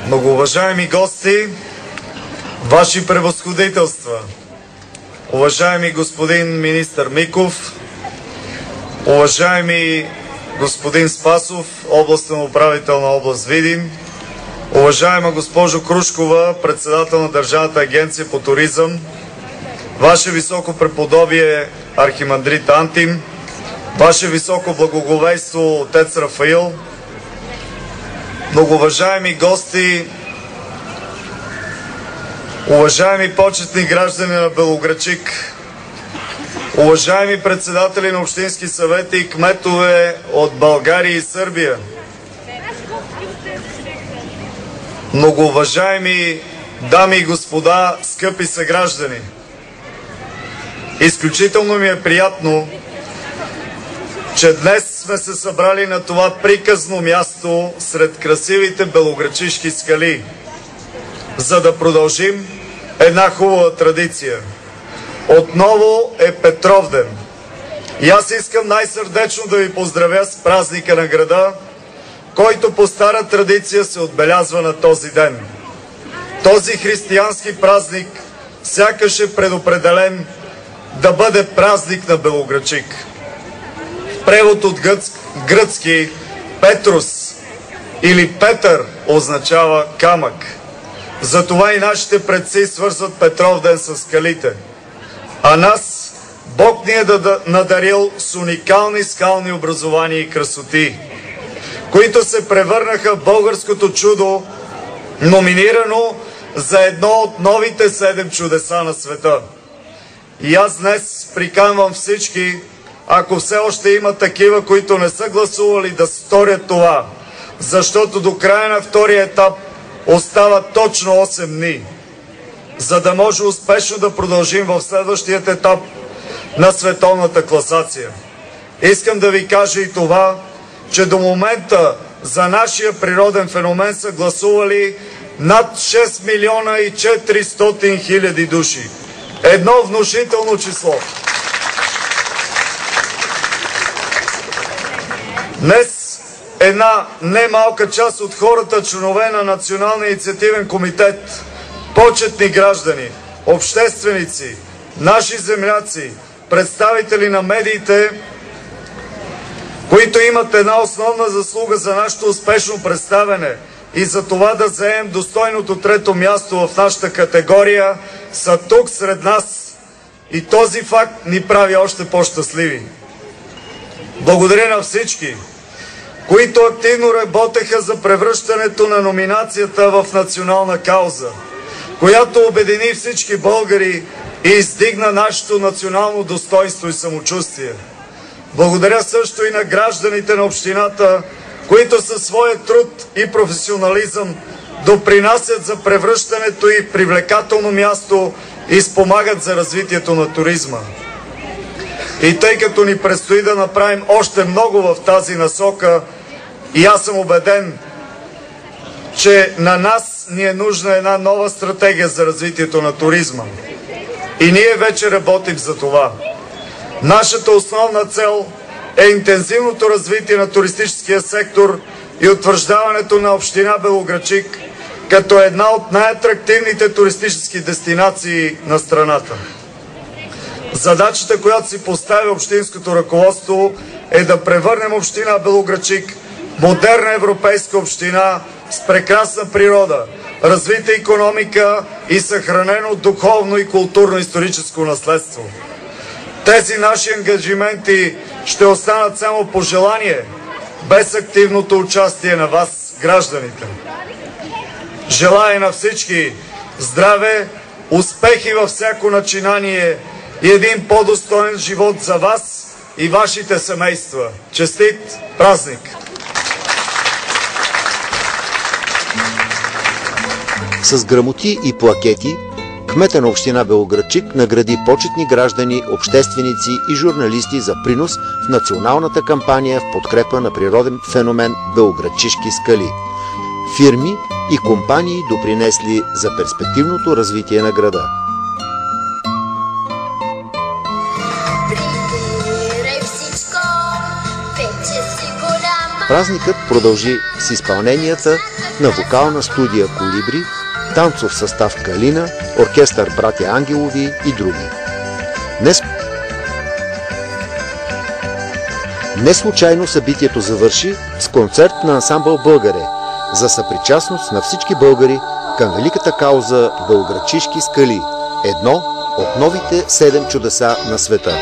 Многоуважаеми гости, Ваши превъзходителства, уважаеми господин министър Миков, уважаеми господин Спасов, областен управител на област Видин, уважаема госпожо Крушкова, председател на Държавната агенция по туризъм, Ваше високо преподобие архимандрит Антим, Ваше високо благоговейство отец Рафаил, многоуважаеми гости, уважаеми почетни граждани на Белоградчик, уважаеми председатели на общински съвети и кметове от България и Сърбия, многоуважаеми дами и господа, скъпи съграждани, изключително ми е приятно, че днес сме се събрали на това приказно място сред красивите белоградчишки скали, за да продължим една хубава традиция. Отново е Петровден. И аз искам най-сърдечно да ви поздравя с празника на града, който по стара традиция се отбелязва на този ден. Този християнски празник сякаш е предопределен да бъде празник на Белоградчик. В превод от гръцки Петрус или Петър означава камък. Затова и нашите предци свързват Петровден с скалите. А нас Бог ни е надарил с уникални скални образования и красоти, които се превърнаха в българското чудо, номинирано за едно от новите 7 чудеса на света. И аз днес приканвам всички, ако все още има такива, които не са гласували, да сторят това, защото до края на втория етап остава точно 8 дни, за да може успешно да продължим в следващият етап на световната класация. Искам да ви кажа и това, че до момента за нашия природен феномен са гласували над 6 милиона и 400 хиляди души. Едно внушително число. Днес една немалка част от хората, членове на Националния инициативен комитет, почетни граждани, общественици, наши земляци, представители на медиите, които имат една основна заслуга за нашето успешно представяне и за това да заемем достойното 3-то място в нашата категория, са тук сред нас и този факт ни прави още по-щастливи. Благодаря на всички, които активно работеха за превръщането на номинацията в национална кауза, която обедини всички българи и издигна нашето национално достоинство и самочувствие. Благодаря също и на гражданите на общината, които със своя труд и професионализъм допринасят за превръщането и привлекателно място и спомагат за развитието на туризма. И тъй като ни предстои да направим още много в тази насока, и аз съм убеден, че на нас ни е нужна една нова стратегия за развитието на туризма. И ние вече работим за това. Нашата основна цел е интензивното развитие на туристическия сектор и утвърждаването на община Белоградчик като една от най-атрактивните туристически дестинации на страната. Задачата, която си поставя общинското ръководство, е да превърнем община Белоградчик в модерна европейска община с прекрасна природа, развита икономика и съхранено духовно и културно-историческо наследство. Тези наши ангажименти ще останат само пожелание, без активното участие на вас, гражданите. Желая на всички здраве, успехи във всяко начинание и един по-достоен живот за вас и вашите семейства. Честит празник! С грамоти и плакети кмета на община Белоградчик награди почетни граждани, общественици и журналисти за принос в националната кампания в подкрепа на природен феномен Белоградчишки скали. Фирми и компании допринесли за перспективното развитие на града. Празникът продължи с изпълненията на вокална студия Колибри, танцов състав Калина, оркестър Братя Ангелови и други. Не случайно събитието завърши с концерт на ансамбъл Българе за съпричастност на всички българи към великата кауза Белоградчишки скали, едно от новите 7 чудеса на света.